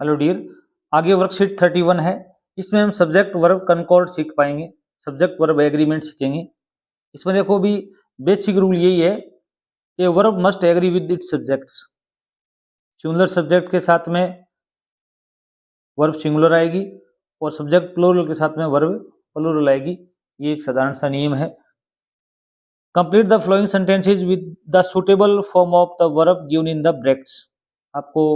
Hello dear, आगे worksheet 31 है। इसमें हम सब्जेक्ट वर्ब कनकॉर्ड सीख पाएंगे, सब्जेक्ट वर्ब एग्रीमेंट सीखेंगे। इसमें देखो भी बेसिक रूल यही है कि verb must agree with its subjects. Singular subject के साथ में वर्ब सिंगुलर आएगी और सब्जेक्ट प्लूरल के साथ में वर्ब प्लूरल आएगी। ये एक साधारण सा नियम है। Complete the flowing sentences with the suitable form of the verb given in the brackets. आपको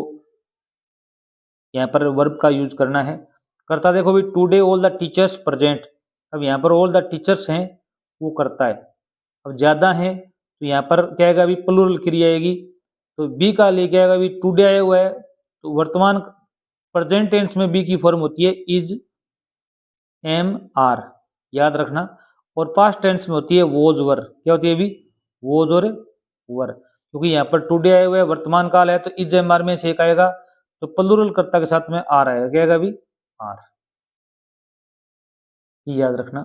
यहाँ पर वर्ब का यूज करना है। करता देखो भी today all the teachers present. अब यहाँ पर ऑल द टीचर्स हैं वो करता है। अब ज्यादा हैं तो यहाँ पर क्या आएगा भी प्लूरल क्रिया आएगी। तो बी का लेके आएगा भी टुडे आया हुआ है तो वर्तमान प्रेजेंट टेंस में बी की फॉर्म होती है इज, एम, आर, याद रखना। और पास्ट टेंस में होती है वोज, वर। क्या होती है अभी? वोज और वर। क्योंकि यहाँ पर टुडे आए हुए है, वर्तमान काल है तो इज, एम, आर में से एक आएगा तो प्लूरल कर्ता के साथ में आर आएगा। क्या आएगा अभी? आर। ये याद रखना।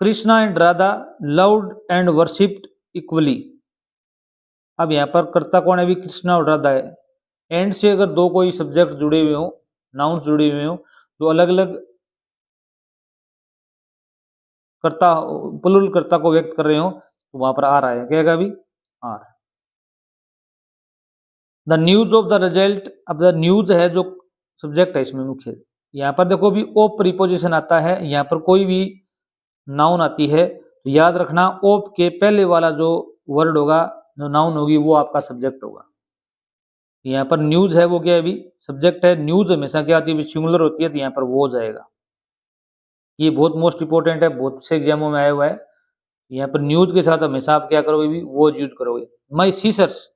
Krishna and Radha loved and worshipped equally. अब यहाँ पर कर्ता कौन है? अभी कृष्णा और राधा है। एंड से अगर दो कोई सब्जेक्ट जुड़े हुए हो, नाउन्स जुड़े हुए हो, तो अलग अलग कर्ता प्लूरल कर्ता को व्यक्त कर रहे हो तो वहां पर आर आएगा। क्या आएगा अभी? Are. The news of the result. अब द न्यूज है जो सब्जेक्ट है इसमें मुख्य। यहाँ पर देखो भी ऑफ प्रीपोजिशन आता है। यहाँ पर कोई भी नाउन आती है तो याद रखना ऑफ के पहले वाला जो वर्ड होगा, जो नाउन होगी, वो आपका सब्जेक्ट होगा। यहाँ पर न्यूज है वो क्या है अभी? सब्जेक्ट है। न्यूज हमेशा क्या आती है? सिंगुलर होती है तो यहाँ पर वो जाएगा। ये बहुत मोस्ट इंपोर्टेंट है, बहुत से एग्जामों में आया हुआ है। यहाँ पर न्यूज के साथ हमेशा आप क्या करोगे भी? वो यूज करोगे। माई सीसर्स।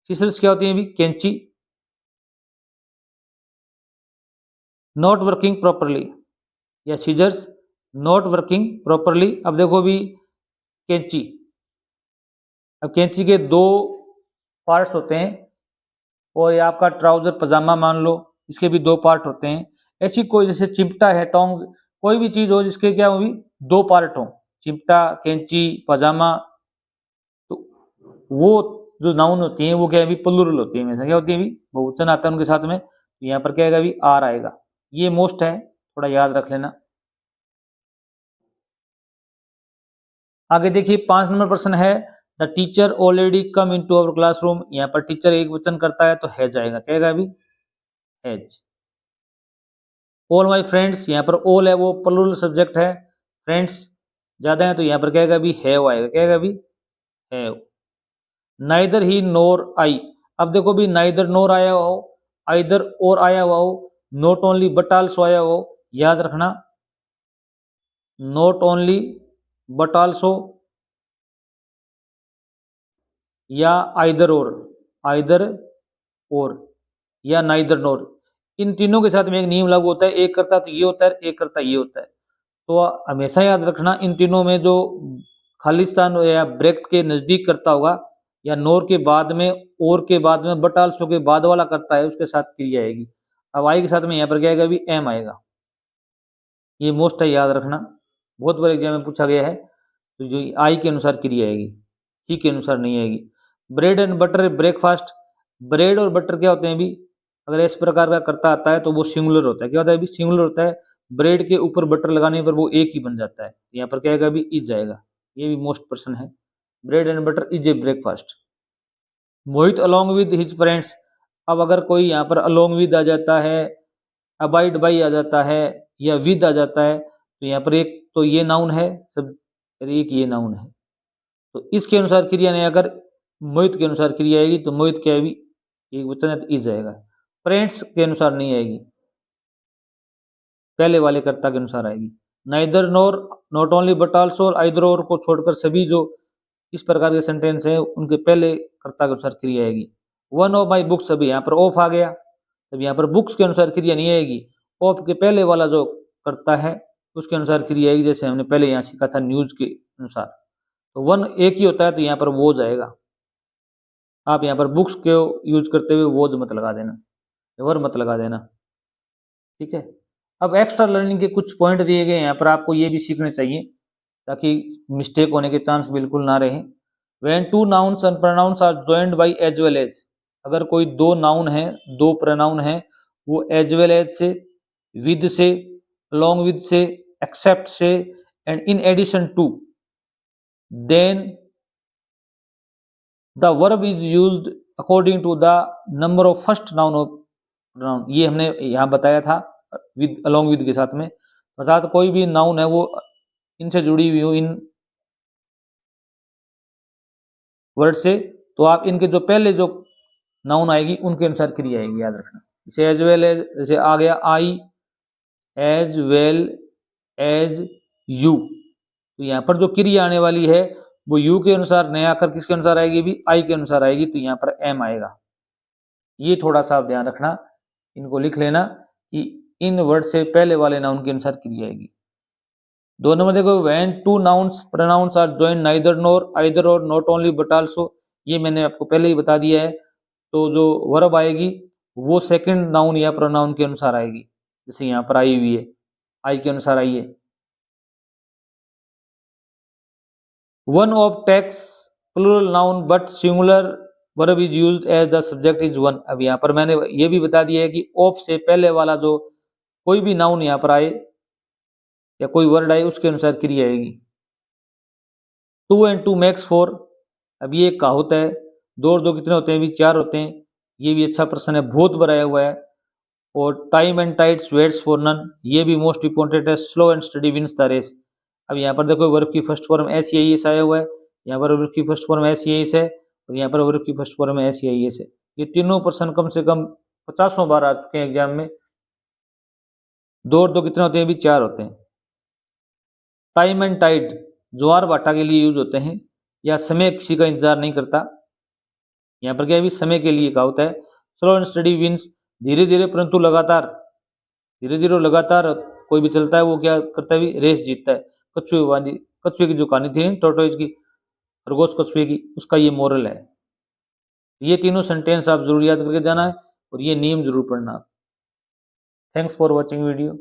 सीसर्स क्या होती है अभी? कैंची। नॉट वर्किंग प्रॉपरली या सीजर्स नॉट वर्किंग प्रॉपरली। अब देखो भी कैंची। अब कैंची के दो पार्ट्स होते हैं और ये आपका ट्राउजर पजामा मान लो, इसके भी दो पार्ट होते हैं। ऐसी कोई जैसे चिमटा है, टोंग, कोई भी चीज हो जिसके क्या होगी? दो पार्ट हो, चिमटा, कैंची, पजामा, तो वो जो नाउन होती है वो क्या है अभी? प्लूरल होती है। हमेशा क्या होती है अभी? बहुवचन आता है उनके साथ में। तो यहाँ पर क्या आएगा अभी? आर आएगा। ये मोस्ट है, थोड़ा याद रख लेना। आगे देखिए 5 नंबर प्रश्न है। The teacher already come into our classroom. यहाँ पर टीचर एक वचन करता है तो हैज आएगा। क्या आएगा अभी? हैज। All my friends. यहाँ पर ऑल है वो प्लूरल सब्जेक्ट है। फ्रेंड्स ज्यादा है तो यहाँ पर क्या आएगा अभी? हैव आएगा। क्या आएगा अभी? हैव। नाइदर ही नोर आई। अब देखो भी नाइदर नोर आया हो, आइदर और आया हुआ हो, नॉट ओनली बट आल्सो आया हो। याद रखना नॉट ओनली बट आल्सो या आइदर और या नाइदर नोर, इन तीनों के साथ में एक नियम लागू होता है। एक करता तो ये होता है, एक करता ये होता है। तो हमेशा याद रखना इन तीनों में जो खालिस्तान या ब्रैकेट के नजदीक करता होगा या नोर के बाद में, और के बाद में, बट आल्सो के बाद वाला करता है, उसके साथ क्रिया आएगी। अब आई के साथ में यहाँ पर क्या आएगा अभी? एम आएगा। ये मोस्ट है, याद रखना, बहुत बार एग्जाम में पूछा गया है। तो जो आई के अनुसार क्रिया आएगी, ही के अनुसार नहीं आएगी। Bread and butter breakfast. Bread और बटर क्या होते हैं अभी? अगर इस प्रकार का करता आता है तो वो सिंगुलर होता है। क्या होता है अभी? सिंगुलर होता है। ब्रेड के ऊपर बटर लगाने पर वो एक ही बन जाता है। यहाँ पर क्या आएगा अभी? इज जाएगा। ये भी मोस्ट पर्सन है। Bread and butter is a breakfast. Mohit along with his friends. अब अगर कोई यहाँ पर अलोंग विद आ जाता है, अबाइड बाई आ जाता है या विद आ जाता है तो यहाँ पर एक तो ये नाउन है सब, एक ये नाउन है तो इसके अनुसार क्रिया नहीं। अगर मोहित के अनुसार क्रिया आएगी तो मोहित क्या है? एक वचन है तो इज आएगा। फ्रेंड्स के अनुसार नहीं आएगी, पहले वाले कर्ता के अनुसार आएगी। Neither NOR, not only but also और आइदर और को छोड़कर सभी जो इस प्रकार के सेंटेंस हैं उनके पहले कर्ता के अनुसार क्रिया आएगी। वन ऑफ माई बुक्स, अभी यहाँ पर ऑफ आ गया, तब यहाँ पर बुक्स के अनुसार क्रिया नहीं आएगी। ऑफ के पहले वाला जो कर्ता है उसके अनुसार क्रिया आएगी, जैसे हमने पहले यहाँ सीखा था न्यूज के अनुसार। तो वन एक ही होता है तो यहाँ पर वो जाएगा। आप यहाँ पर बुक्स को यूज करते हुए वोज मत लगा देना, वर मत लगा देना, ठीक है। अब एक्स्ट्रा लर्निंग के कुछ पॉइंट दिए गए हैं यहाँ पर, आपको ये भी सीखने चाहिए ताकि मिस्टेक होने के चांस बिल्कुल ना रहे। When two nouns and pronouns are joined by as well as. अगर कोई दो नाउन है, दो प्रोनाउन है वो एज वेल एज से, विद से, along with से, एक्सेप्ट से, and in addition to, then the verb is used according to the number of first noun of noun. ये हमने यहाँ बताया था विद अलोंग विद के साथ में, अर्थात कोई भी नाउन है वो इनसे जुड़ी हुई हो इन वर्ड से, तो आप इनके जो पहले जो नाउन आएगी उनके अनुसार क्रिया आएगी, याद रखना। जैसे एज वेल एज, जैसे आ गया I as well as you, तो यहाँ पर जो क्रिया आने वाली है वो यू के अनुसार नहीं आकर किसके अनुसार आएगी, भी आई के अनुसार आएगी, तो यहाँ पर एम आएगा। ये थोड़ा सा आप ध्यान रखना, इनको लिख लेना कि इन वर्ड से पहले वाले नाउन के अनुसार क्रिया आएगी। 2 नंबर देखो, when two nouns pronouns are joined neither nor, either or, not only but also, ये मैंने आपको पहले ही बता दिया है। तो जो वर्ब आएगी वो सेकंड नाउन या प्रोनाउन के अनुसार आएगी, जैसे यहाँ पर आई हुई है, आई के अनुसार आई है। One of takes plural noun but singular verb is used as the subject is one. अब यहाँ पर मैंने ये भी बता दिया है कि ऑफ से पहले वाला जो कोई भी नाउन यहाँ पर आए या कोई वर्ड आए उसके अनुसार क्रिया आएगी। 2 and 2 makes 4, अब ये एक कहावत है, 2 और 2 कितने होते हैं, भी 4 होते हैं। ये भी अच्छा प्रश्न है, बहुत बनाया हुआ है। और time and tides waits for none, ये भी मोस्ट इंपॉर्टेंट है। Slow and study wins the race, अब यहाँ पर देखो वर्ब की first form S E S आया हुआ है, यहाँ पर वर्ब की first form S E S है, और यहाँ पर वर्ब की first form S E S है। ये तीनों प्रश्न कम से कम 50 बार आ चुके हैं एग्जाम में। 2 और 2 कितने होते हैं, भी 4 होते हैं। टाइम एंड टाइड ज्वार भाटा के लिए यूज होते हैं, या समय किसी का इंतजार नहीं करता, यहाँ पर क्या है, भी समय के लिए कहा होता है। स्लो एंड स्टडी विंस, धीरे धीरे परंतु लगातार, धीरे धीरे लगातार कोई भी चलता है वो क्या करता है, भी रेस जीतता है। कछुए की जो कहानी थी टोटोइज की, खरगोश कछुए की, उसका ये मोरल है। ये तीनों सेंटेंस आप जरूर याद करके जाना है और ये नियम जरूर पढ़ना। Thanks for watching video.